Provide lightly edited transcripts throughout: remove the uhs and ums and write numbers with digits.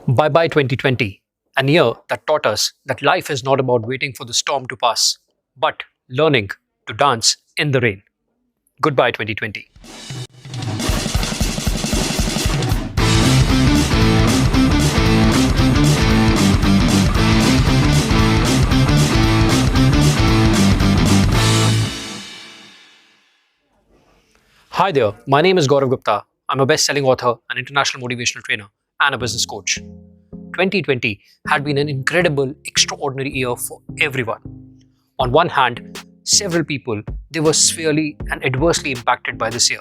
Bye bye 2020, a year that taught us that life is not about waiting for the storm to pass, but learning to dance in the rain. Goodbye 2020. Hi there, my name is Gaurav Gupta. I'm a best selling author, an international motivational trainer, and a business coach. 2020 had been an incredible, extraordinary year for everyone. On one hand, several people they were severely and adversely impacted by this year.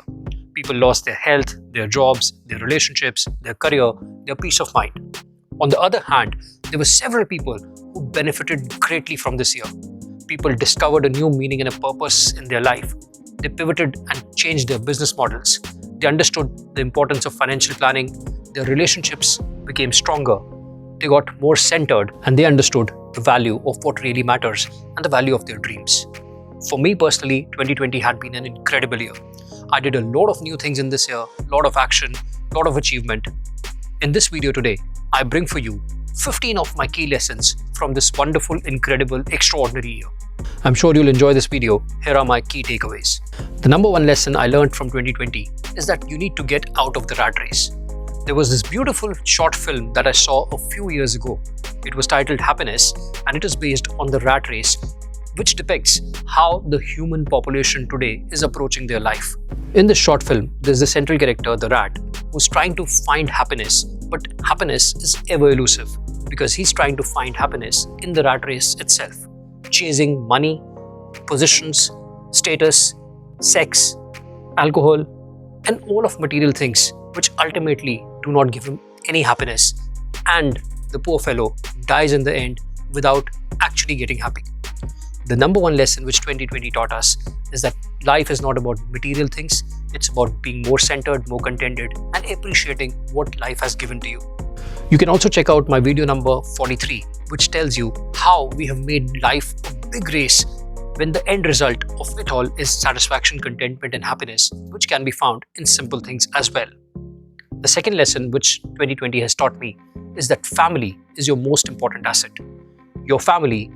People lost their health, their jobs, their relationships, their career, their peace of mind. On the other hand, there were several people who benefited greatly from this year. People discovered a new meaning and a purpose in their life. They pivoted and changed their business models. They understood the importance of financial planning. Their relationships became stronger. They got more centered and they understood the value of what really matters and the value of their dreams. For me personally, 2020 had been an incredible year. I did a lot of new things in this year, a lot of action, a lot of achievement. In this video today, I bring for you 15 of my key lessons from this wonderful, incredible, extraordinary year. I'm sure you'll enjoy this video. Here are my key takeaways. The number one lesson I learned from 2020 is that you need to get out of the rat race. There was this beautiful short film that I saw a few years ago. It was titled Happiness and it is based on the rat race, which depicts how the human population today is approaching their life. In this short film, there's the central character, the rat, who's trying to find happiness, but happiness is ever elusive because he's trying to find happiness in the rat race itself, chasing money, positions, status, sex, alcohol, and all of material things which ultimately do not give him any happiness, and the poor fellow dies in the end without actually getting happy. The number one lesson which 2020 taught us is that life is not about material things, it's about being more centered, more contented, and appreciating what life has given to you. You can also check out my video number 43, which tells you how we have made life a big race when the end result of it all is satisfaction, contentment, and happiness, which can be found in simple things as well. The second lesson which 2020 has taught me is that family is your most important asset. Your family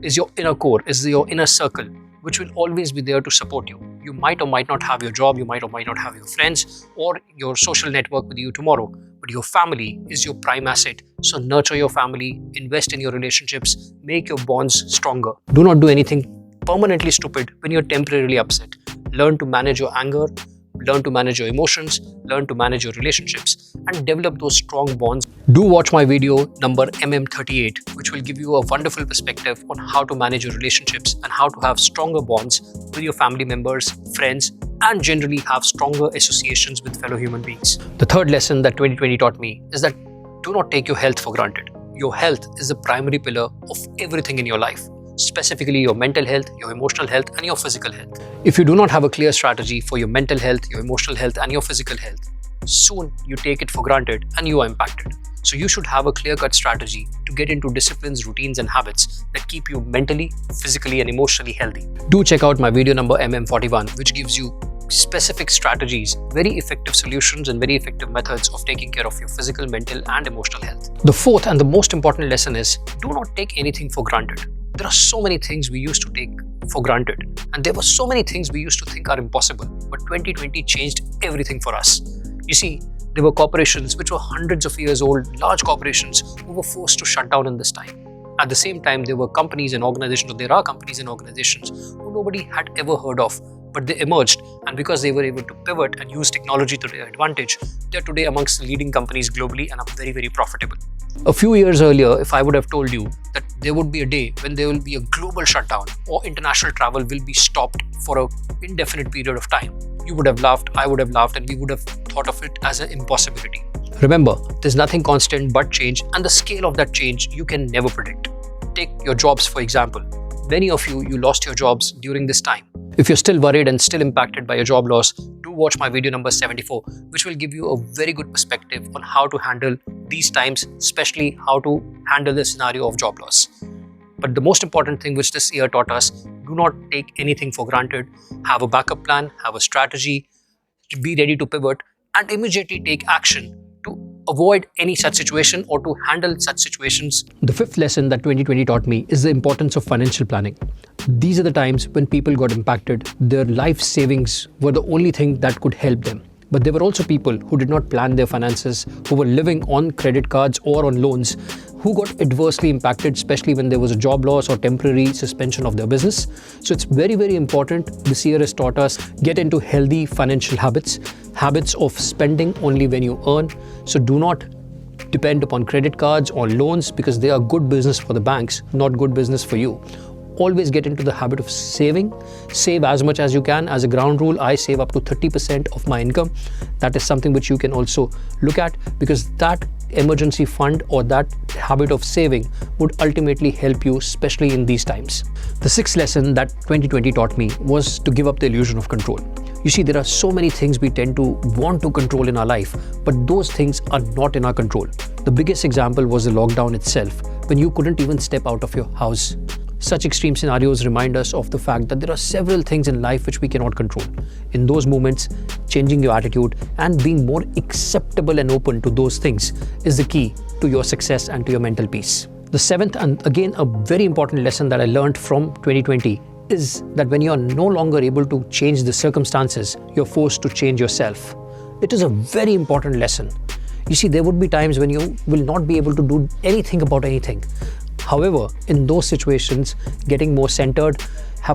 is your inner core, is your inner circle, which will always be there to support you. You might or might not have your job, you might or might not have your friends or your social network with you tomorrow, but your family is your prime asset. So nurture your family, invest in your relationships, make your bonds stronger. Do not do anything permanently stupid when you're temporarily upset. Learn to manage your anger, learn to manage your emotions, learn to manage your relationships, and develop those strong bonds. Do watch my video number MM38, which will give you a wonderful perspective on how to manage your relationships and how to have stronger bonds with your family members, friends, and generally have stronger associations with fellow human beings. The third lesson that 2020 taught me is that do not take your health for granted. Your health is the primary pillar of everything in your life, specifically your mental health, your emotional health, and your physical health. If you do not have a clear strategy for your mental health, your emotional health, and your physical health, soon you take it for granted and you are impacted. So you should have a clear-cut strategy to get into disciplines, routines, and habits that keep you mentally, physically, and emotionally healthy. Do check out my video number MM41, which gives you specific strategies, very effective solutions, and very effective methods of taking care of your physical, mental, and emotional health. The fourth and the most important lesson is do not take anything for granted. There are so many things we used to take for granted, and there were so many things we used to think are impossible, but 2020 changed everything for us. You see, there were corporations which were hundreds of years old, large corporations who were forced to shut down in this time. At the same time, there were companies and organizations, or there are companies and organizations who nobody had ever heard of, but they emerged, and because they were able to pivot and use technology to their advantage, they are today amongst the leading companies globally and are very, very profitable. A few years earlier, if I would have told you that there would be a day when there will be a global shutdown or international travel will be stopped for an indefinite period of time, you would have laughed, I would have laughed, and we would have thought of it as an impossibility. Remember, there's nothing constant but change, and the scale of that change you can never predict. Take your jobs, for example. Many of you lost your jobs during this time. If you're still worried and still impacted by your job loss, do watch my video number 74, which will give you a very good perspective on how to handle these times, especially how to handle the scenario of job loss. But the most important thing which this year taught us, do not take anything for granted. Have a backup plan, have a strategy, be ready to pivot, and immediately take action to avoid any such situation or to handle such situations. The fifth lesson that 2020 taught me is the importance of financial planning. These are the times when people got impacted. Their life savings were the only thing that could help them. But there were also people who did not plan their finances, who were living on credit cards or on loans, who got adversely impacted, especially when there was a job loss or temporary suspension of their business. So it's very, very important. This year has taught us get into healthy financial habits of spending only when you earn. So do not depend upon credit cards or loans because they are good business for the banks, not good business for you. Always get into the habit of saving. Save as much as you can. As a ground rule, I save up to 30% of my income. That is something which you can also look at because that emergency fund or that habit of saving would ultimately help you, especially in these times. The sixth lesson that 2020 taught me was to give up the illusion of control. You see, there are so many things we tend to want to control in our life, but those things are not in our control. The biggest example was the lockdown itself, when you couldn't even step out of your house. Such extreme scenarios remind us of the fact that there are several things in life which we cannot control. In those moments, changing your attitude and being more acceptable and open to those things is the key to your success and to your mental peace. The seventh, and again a very important lesson that I learned from 2020, is that when you are no longer able to change the circumstances, you're forced to change yourself. It is a very important lesson. You see, there would be times when you will not be able to do anything about anything. However, in those situations, getting more centered,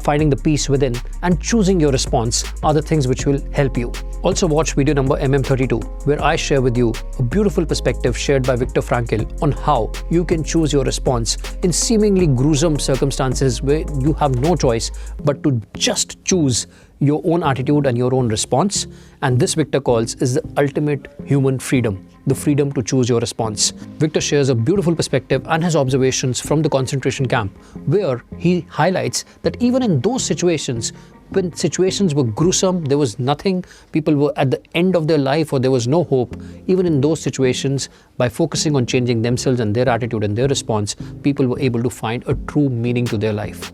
finding the peace within, and choosing your response are the things which will help you. Also watch video number MM32, where I share with you a beautiful perspective shared by Viktor Frankl on how you can choose your response in seemingly gruesome circumstances where you have no choice but to just choose your own attitude and your own response. And this Victor calls is the ultimate human freedom, the freedom to choose your response. Victor shares a beautiful perspective and his observations from the concentration camp, where he highlights that even in those situations, when situations were gruesome, there was nothing, people were at the end of their life or there was no hope, even in those situations, by focusing on changing themselves and their attitude and their response, people were able to find a true meaning to their life.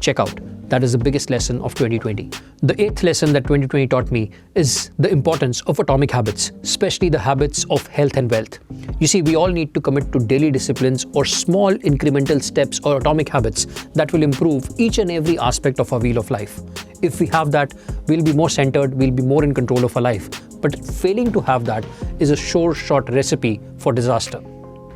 Check out. That is the biggest lesson of 2020. The eighth lesson that 2020 taught me is the importance of atomic habits, especially the habits of health and wealth. You see, we all need to commit to daily disciplines or small incremental steps or atomic habits that will improve each and every aspect of our wheel of life. If we have that, we'll be more centered, we'll be more in control of our life. But failing to have that is a sure shot recipe for disaster.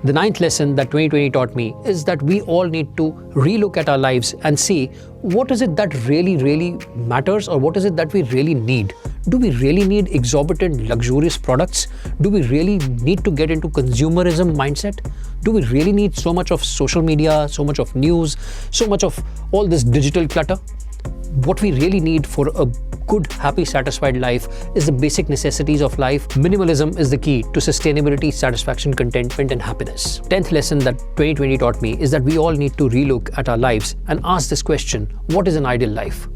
The ninth lesson that 2020 taught me is that we all need to relook at our lives and see what is it that really matters, or what is it that we really need. Do we really need exorbitant, luxurious products? Do we really need to get into consumerism mindset? Do we really need so much of social media, so much of news, so much of all this digital clutter? What we really need for a good, happy, satisfied life is the basic necessities of life. Minimalism is the key to sustainability, satisfaction, contentment, and happiness. 10th lesson that 2020 taught me is that we all need to relook at our lives and ask this question: what is an ideal life?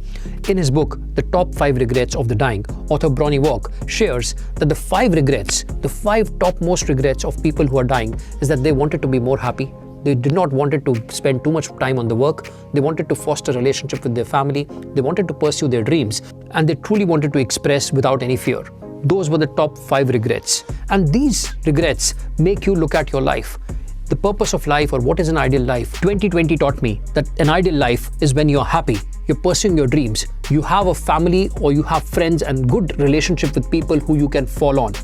In his book, The Top 5 Regrets of the Dying, author Bronnie Wach shares that the 5 topmost regrets of people who are dying is that they wanted to be more happy. They did not want to spend too much time on the work. They wanted to foster a relationship with their family. They wanted to pursue their dreams. And they truly wanted to express without any fear. Those were the top 5 regrets. And these regrets make you look at your life. The purpose of life, or what is an ideal life. 2020 taught me that an ideal life is when you're happy, you're pursuing your dreams, you have a family or you have friends and good relationship with people who you can fall on.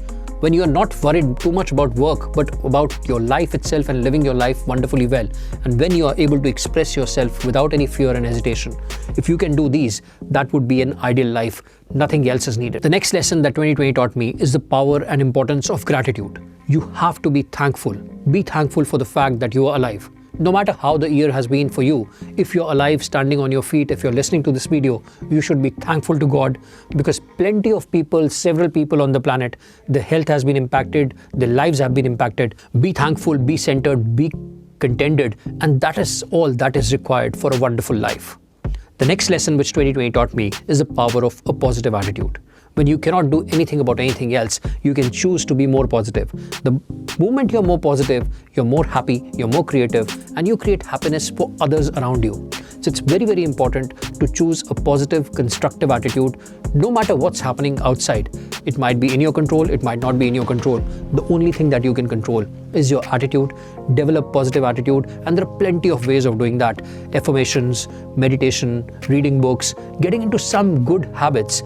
When you are not worried too much about work, but about your life itself and living your life wonderfully well. And when you are able to express yourself without any fear and hesitation. If you can do these, that would be an ideal life. Nothing else is needed. The next lesson that 2020 taught me is the power and importance of gratitude. You have to be thankful. Be thankful for the fact that you are alive. No matter how the year has been for you, if you're alive, standing on your feet, if you're listening to this video, you should be thankful to God, because plenty of people, several people on the planet, their health has been impacted, their lives have been impacted. Be thankful, be centered, be contented, and that is all that is required for a wonderful life. The next lesson which 2020 taught me is the power of a positive attitude. When you cannot do anything about anything else, you can choose to be more positive. The moment you're more positive, you're more happy, you're more creative, and you create happiness for others around you. So it's very, very important to choose a positive, constructive attitude no matter what's happening outside. It might be in your control, it might not be in your control. The only thing that you can control is your attitude. Develop positive attitude, and there are plenty of ways of doing that. Affirmations, meditation, reading books, getting into some good habits,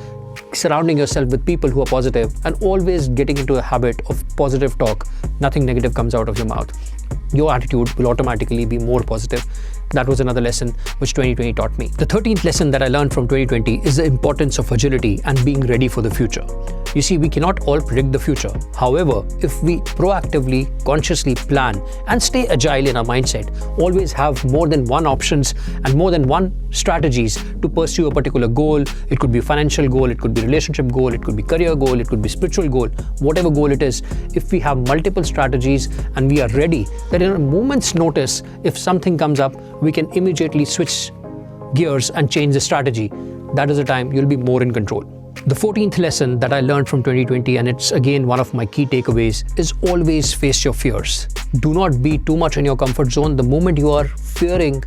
surrounding yourself with people who are positive, and always getting into a habit of positive talk. Nothing negative comes out of your mouth. Your attitude will automatically be more positive. That was another lesson which 2020 taught me. The 13th lesson that I learned from 2020 is the importance of agility and being ready for the future. You see, we cannot all predict the future. However, if we proactively, consciously plan and stay agile in our mindset, always have more than one options and more than one strategies to pursue a particular goal. It could be a financial goal, it could be a relationship goal, it could be career goal, it could be spiritual goal, whatever goal it is. If we have multiple strategies and we are ready, that in a moment's notice, if something comes up, we can immediately switch gears and change the strategy. That is the time you'll be more in control. The 14th lesson that I learned from 2020, and it's again one of my key takeaways, is always face your fears. Do not be too much in your comfort zone. The moment you are fearing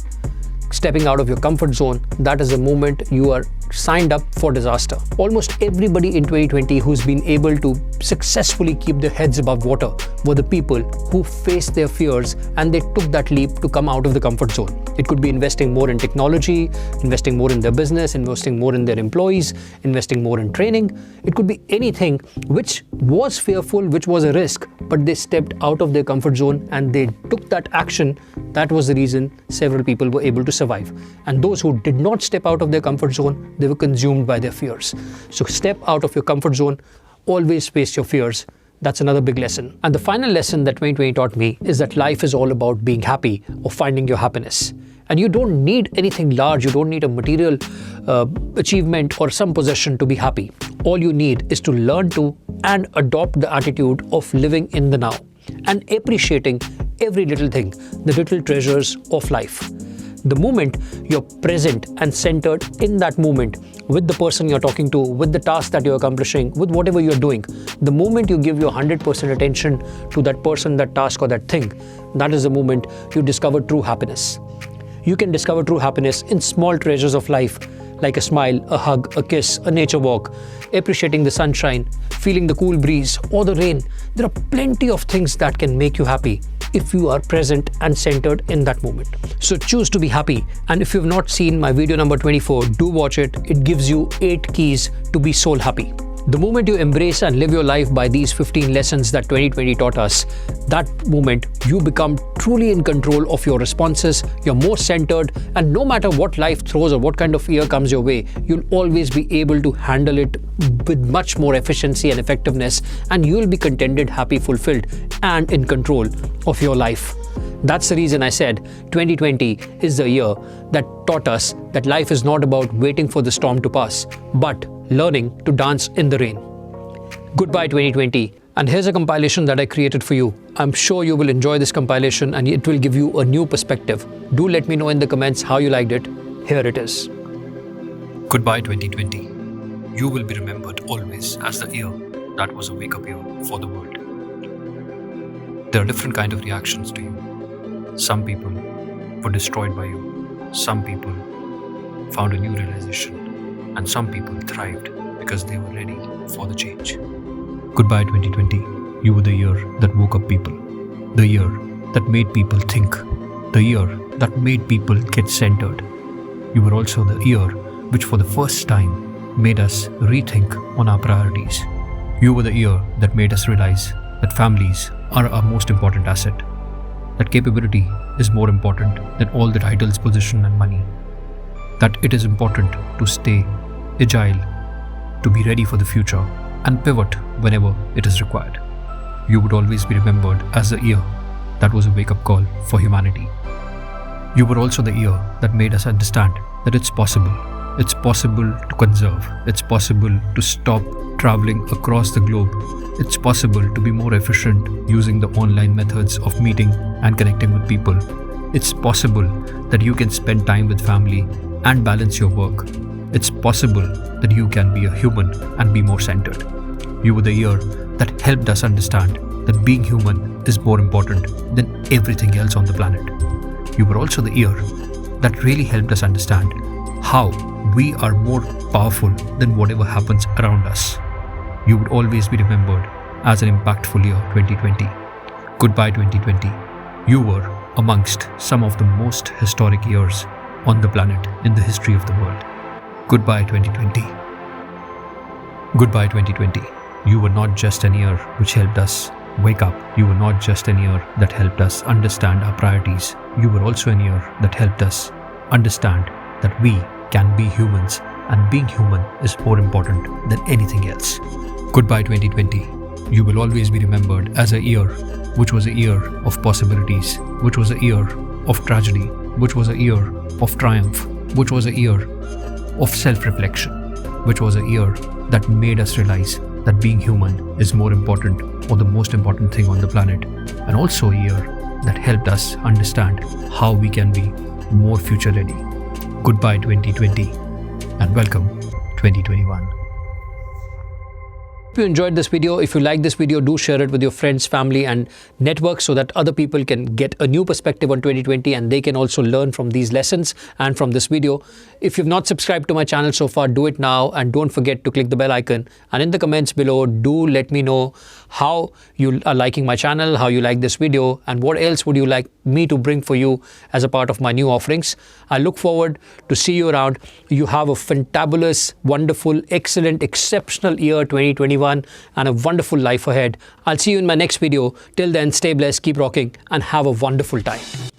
stepping out of your comfort zone, that is the moment you are signed up for disaster. Almost everybody in 2020 who's been able to successfully keep their heads above water were the people who faced their fears and they took that leap to come out of the comfort zone. It could be investing more in technology, investing more in their business, investing more in their employees, investing more in training. It could be anything which was fearful, which was a risk, but they stepped out of their comfort zone and they took that action. That was the reason several people were able to survive. And those who did not step out of their comfort zone, they were consumed by their fears. So step out of your comfort zone, always face your fears. That's another big lesson. And the final lesson that 2020 taught me is that life is all about being happy or finding your happiness. And you don't need anything large, you don't need a material achievement or some possession to be happy. All you need is to learn to and adopt the attitude of living in the now and appreciating every little thing, the little treasures of life. The moment you're present and centered in that moment with the person you're talking to, with the task that you're accomplishing, with whatever you're doing, the moment you give your 100% attention to that person, that task or that thing, that is the moment you discover true happiness. You can discover true happiness in small treasures of life, like a smile, a hug, a kiss, a nature walk, appreciating the sunshine, feeling the cool breeze or the rain. There are plenty of things that can make you happy if you are present and centered in that moment. So choose to be happy. And if you have not seen my video number 24, do watch it. It gives you 8 keys to be soul happy. The moment you embrace and live your life by these 15 lessons that 2020 taught us, that moment you become truly in control of your responses, you're more centered, and no matter what life throws or what kind of fear comes your way, you'll always be able to handle it with much more efficiency and effectiveness, and you'll be contented, happy, fulfilled, and in control of your life. That's the reason I said 2020 is the year that taught us that life is not about waiting for the storm to pass, but learning to dance in the rain. Goodbye 2020. And here's a compilation that I created for you. I'm sure you will enjoy this compilation and it will give you a new perspective. Do let me know in the comments how you liked it. Here it is. Goodbye 2020. You will be remembered always as the year that was a wake-up year for the world. There are different kinds of reactions to you. Some people were destroyed by you. Some people found a new realization. And some people thrived because they were ready for the change. Goodbye 2020. You were the year that woke up people. The year that made people think. The year that made people get centered. You were also the year which for the first time made us rethink on our priorities. You were the year that made us realize that families are our most important asset. That capability is more important than all the titles, position and money. That it is important to stay agile, to be ready for the future and pivot whenever it is required. You would always be remembered as the year that was a wake-up call for humanity. You were also the year that made us understand that it's possible. It's possible to conserve. It's possible to stop traveling across the globe. It's possible to be more efficient using the online methods of meeting and connecting with people. It's possible that you can spend time with family and balance your work. It's possible that you can be a human and be more centered. You were the year that helped us understand that being human is more important than everything else on the planet. You were also the year that really helped us understand how we are more powerful than whatever happens around us. You would always be remembered as an impactful year 2020. Goodbye 2020. You were amongst some of the most historic years on the planet in the history of the world. Goodbye 2020. Goodbye 2020. You were not just an year which helped us wake up. You were not just an year that helped us understand our priorities. You were also an year that helped us understand that we can be humans, and being human is more important than anything else. Goodbye 2020. You will always be remembered as a year which was a year of possibilities, which was a year of tragedy, which was a year of triumph, which was a year of self-reflection, which was a year that made us realize that being human is more important, or the most important thing on the planet, and also a year that helped us understand how we can be more future ready. Goodbye 2020 and welcome 2021. If you enjoyed this video, if you like this video, do share it with your friends, family and network so that other people can get a new perspective on 2020 and they can also learn from these lessons and from this video. If you've not subscribed to my channel so far, do it now and don't forget to click the bell icon. And in the comments below, do let me know how you are liking my channel, how you like this video, and what else would you like me to bring for you as a part of my new offerings. I look forward to see you around. You have a fantabulous, wonderful, excellent, exceptional year 2021 and a wonderful life ahead. I'll see you in my next video. Till then, stay blessed, keep rocking, and have a wonderful time.